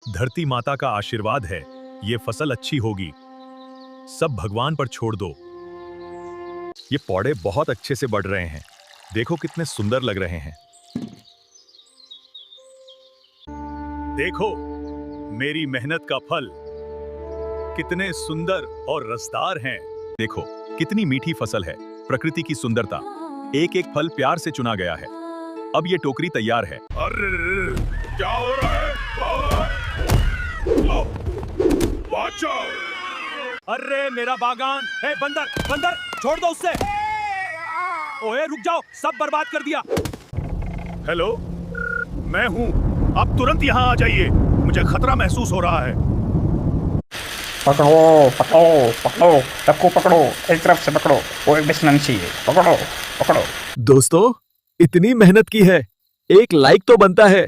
धरती माता का आशीर्वाद है, ये फसल अच्छी होगी। सब भगवान पर छोड़ दो। ये पौधे बहुत अच्छे से बढ़ रहे हैं। देखो कितने सुंदर लग रहे हैं। देखो मेरी मेहनत का फल कितने सुंदर और रसदार हैं। देखो कितनी मीठी फसल है। प्रकृति की सुंदरता। एक एक फल प्यार से चुना गया है। अब ये टोकरी तैयार है। अरे क्या हो रहा है? अरे मेरा बागान है। बंदर बंदर छोड़ दो उससे। ओए रुक जाओ, सब बर्बाद कर दिया। हेलो, मैं हूँ। आप तुरंत यहाँ आ जाइए, मुझे खतरा महसूस हो रहा है। पकड़ो पकड़ो पकड़ो, सबको पकड़ो, एक तरफ से पकड़ो, कोई मिस नहीं चाहिए। पकड़ो पकड़ो। दोस्तों, इतनी मेहनत की है, एक लाइक तो बनता है।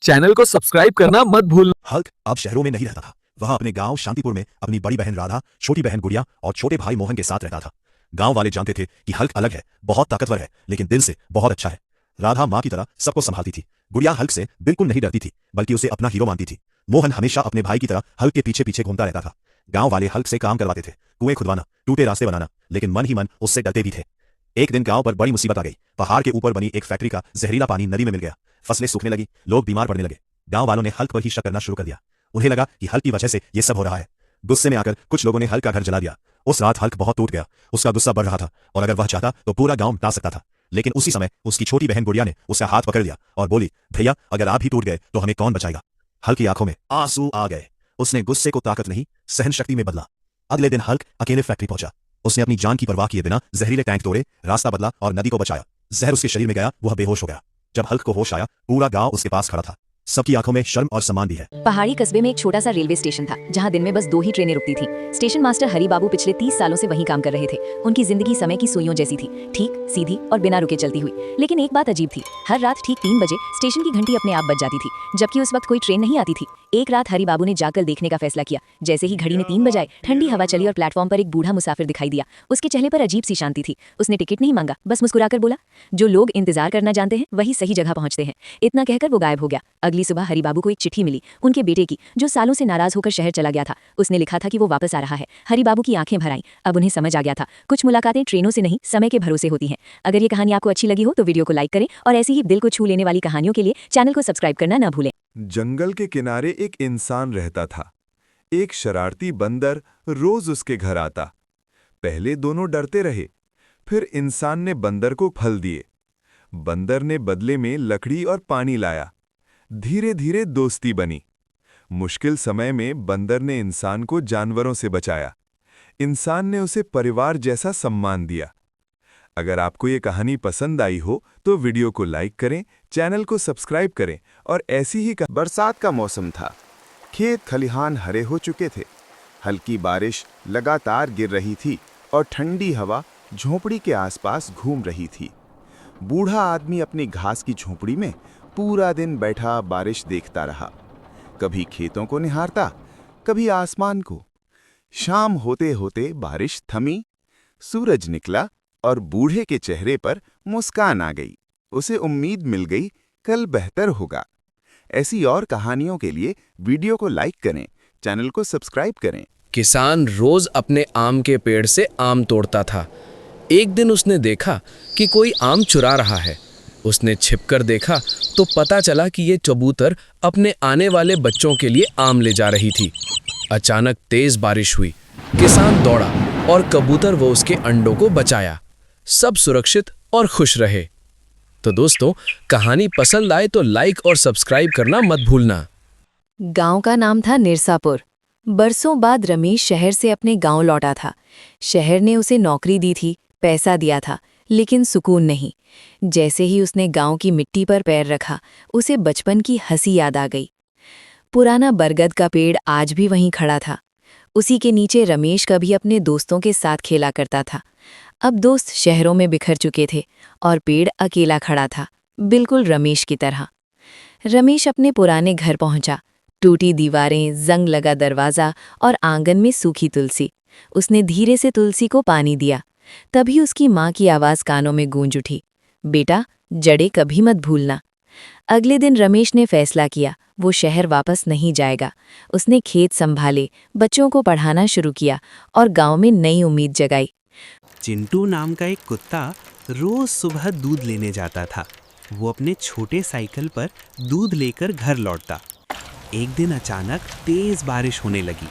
चैनल को सब्सक्राइब करना मत भूलना। हल्क अब शहरों में नहीं रहता था। वह अपने गांव शांतिपुर में अपनी बड़ी बहन राधा, छोटी बहन गुड़िया और छोटे भाई मोहन के साथ रहता था। गांव वाले जानते थे कि हल्क अलग है, बहुत ताकतवर है, लेकिन दिल से बहुत अच्छा है। राधा माँ की तरह सबको संभालती थी। गुड़िया हल्क से बिल्कुल नहीं डरती थी, बल्कि उसे अपना हीरो मानती थी। मोहन हमेशा अपने भाई की तरह हल्क के पीछे पीछे घूमता रहता था। गांव वाले हल्क से काम करवाते थे, कुएं खुदवाना, टूटे रास्ते बनाना, लेकिन मन ही मन उससे डरते भी थे। एक दिन गांव पर बड़ी मुसीबत आ गई। पहाड़ के ऊपर बनी एक फैक्ट्री का जहरीला पानी नदी में मिल गया। फसलें सूखने लगी, लोग बीमार पड़ने लगे। गांव वालों ने हल्क पर ही शक करना शुरू कर दिया। उन्हें लगा कि हल्क की वजह से ये सब हो रहा है। गुस्से में आकर कुछ लोगों ने हल्क का घर जला दिया। उस रात हल्क बहुत टूट गया। उसका गुस्सा बढ़ रहा था और अगर वह चाहता तो पूरा गांव मिटा सकता था। लेकिन उसी समय उसकी छोटी बहन गुड़िया ने उसका हाथ पकड़ लिया और बोली, भैया अगर आप ही टूट गए तो हमें कौन बचाएगा। हल्क की आंखों में आंसू आ गए। उसने गुस्से को ताकत नहीं, सहन शक्ति में बदला। अगले दिन हल्क अकेले फैक्ट्री पहुंचा। उसने अपनी जान की परवाह किए बिना जहरीले टैंक तोड़े, रास्ता बदला और नदी को बचाया। जहर उसके शरीर में गया, वह बेहोश हो गया। जब हल्क को होश आया, पूरा गांव उसके पास खड़ा था। सबकी आंखों में शर्म और सम्मान भी है। पहाड़ी कस्बे में एक छोटा सा रेलवे स्टेशन था, जहां दिन में बस 2 ही ट्रेनें रुकती थी। स्टेशन मास्टर हरि बाबू पिछले 30 सालों से वहीं काम कर रहे थे। उनकी जिंदगी समय की सुइयों जैसी थी, ठीक, सीधी और बिना रुके चलती हुई। लेकिन एक बात अजीब थी, हर रात ठीक 3 बजे स्टेशन की घंटी अपने आप बज जाती थी, जबकि उस वक्त कोई ट्रेन नहीं आती थी। एक रात हरि बाबू ने जाकर देखने का फैसला किया। जैसे ही घड़ी ने 3 बजाए, ठंडी हवा चली और प्लेटफॉर्म पर एक बूढ़ा मुसाफिर दिखाई दिया। उसके चेहरे पर अजीब सी शांति थी। उसने टिकट नहीं मांगा, बस मुस्कुराकर बोला, जो लोग इंतजार करना जानते हैं वही सही जगह पहुंचते हैं। इतना कहकर वो गायब हो गया। अगली सुबह हरि बाबू को एक चिट्ठी मिली, उनके बेटे की, जो सालों से नाराज होकर शहर चला गया था। उसने लिखा था कि वो वापस आ रहा है। हरि बाबू की आंखें भर आईं। अब उन्हें समझ आ गया था, कुछ मुलाकातें ट्रेनों से नहीं, समय के भरोसे होती हैं। अगर ये कहानी आपको अच्छी लगी हो तो वीडियो को लाइक करें और ऐसी ही दिल को छू लेने वाली कहानियों के लिए चैनल को सब्सक्राइब करना न भूलें। जंगल के किनारे एक इंसान रहता था। एक शरारती बंदर रोज उसके घर आता। पहले दोनों डरते रहे, फिर इंसान ने बंदर को फल दिए। बंदर ने बदले में लकड़ी और पानी लाया। धीरे धीरे दोस्ती बनी। मुश्किल समय में बंदर ने इंसान को जानवरों से बचाया। इंसान ने उसे परिवार जैसा सम्मान दिया। अगर आपको ये कहानी पसंद आई हो तो वीडियो को लाइक करें, चैनल को सब्सक्राइब करें और ऐसी ही बरसात का मौसम था। खेत खलिहान हरे हो चुके थे। हल्की बारिश लगातार गिर रही थी और ठंडी हवा झोंपड़ी के आसपास घूम रही थी। बूढ़ा आदमी अपनी घास की झोंपड़ी में पूरा दिन बैठा बारिश देखता रहा। कभी खेतों को निहारता, कभी आसमान को। शाम होते होते बारिश थमी, सूरज निकला और बूढ़े के चेहरे पर मुस्कान आ गई। उसे उम्मीद मिल गई, कल बेहतर होगा। ऐसी और कहानियों के लिए वीडियो को लाइक करें, चैनल को सब्सक्राइब करें। किसान रोज अपने आम के पेड़ से आम तोड़ता था। एक दिन उसने देखा कि कोई आम चुरा रहा है। उसने छिपकर देखा तो पता चला कि ये कबूतर अपने आने वाले बच्चों के लिए आम ले जा रही थी। अचानक तेज बारिश हुई। किसान दौड़ा और कबूतर वो उसके अंडों को बचाया। सब सुरक्षित और खुश रहे। तो दोस्तों, कहानी पसंद आए तो लाइक और सब्सक्राइब करना मत भूलना। गांव का नाम था निरसापुर। बरसों बाद रमेश शहर से अपने गांव लौटा था। शहर ने उसे नौकरी दी थी, पैसा दिया था, लेकिन सुकून नहीं। जैसे ही उसने गांव की मिट्टी पर पैर रखा, उसे बचपन की हंसी याद आ गई। पुराना बरगद का पेड़ आज भी वहीं खड़ा था। उसी के नीचे रमेश कभी अपने दोस्तों के साथ खेला करता था। अब दोस्त शहरों में बिखर चुके थे और पेड़ अकेला खड़ा था, बिल्कुल रमेश की तरह। रमेश अपने पुराने घर पहुंचा। टूटी दीवारें, जंग लगा दरवाज़ा और आंगन में सूखी तुलसी। उसने धीरे से तुलसी को पानी दिया। तभी उसकी माँ की आवाज़ कानों में गूंज उठी, बेटा, जड़ें कभी मत भूलना। अगले दिन रमेश ने फैसला किया वो शहर वापस नहीं जाएगा। उसने खेत संभाले, बच्चों को पढ़ाना शुरू किया और गांव में नई उम्मीद जगाई। चिंटू नाम का एक कुत्ता रोज सुबह दूध लेने जाता था। वो अपने छोटे साइकिल पर दूध लेकर घर लौटता। एक दिन अचानक तेज बारिश होने लगी।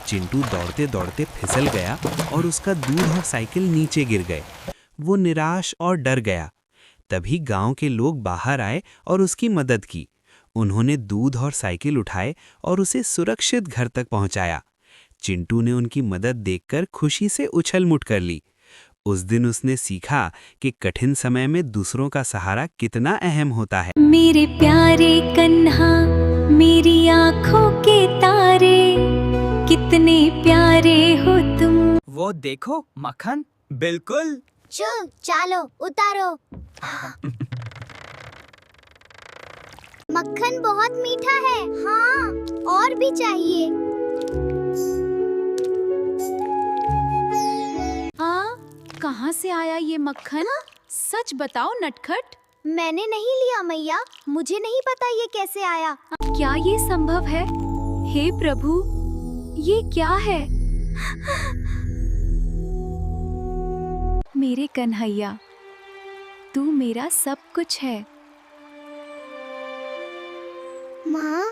चिंटू दौड़ते दौड़ते फिसल गया और उसका दूध और साइकिल नीचे गिर गए। वो निराश और डर गया। तभी गांव के लोग बाहर आए और उसकी मदद की। उन्होंने दूध और साइकिल उठाए और उसे सुरक्षित घर तक पहुंचाया। चिंटू ने उनकी मदद देखकर खुशी से उछल-मुट कर ली। उस दिन उसने सीखा कि कठिन समय में दूसरों का सहारा कितना अहम होता है। मेरे प्यारे कन्हा, मेरी आँखों के तारे, कितने प्यारे हो तुम। वो देखो मक्खन, बिल्कुल। चलो उतारो। मक्खन बहुत मीठा है। हाँ, और भी चाहिए। कहाँ से आया ये मक्खन? सच बताओ नटखट। मैंने नहीं लिया मैया, मुझे नहीं पता ये कैसे आया। क्या ये संभव है? हे प्रभु, ये क्या है? मेरे कन्हैया, तू मेरा सब कुछ है। माँ,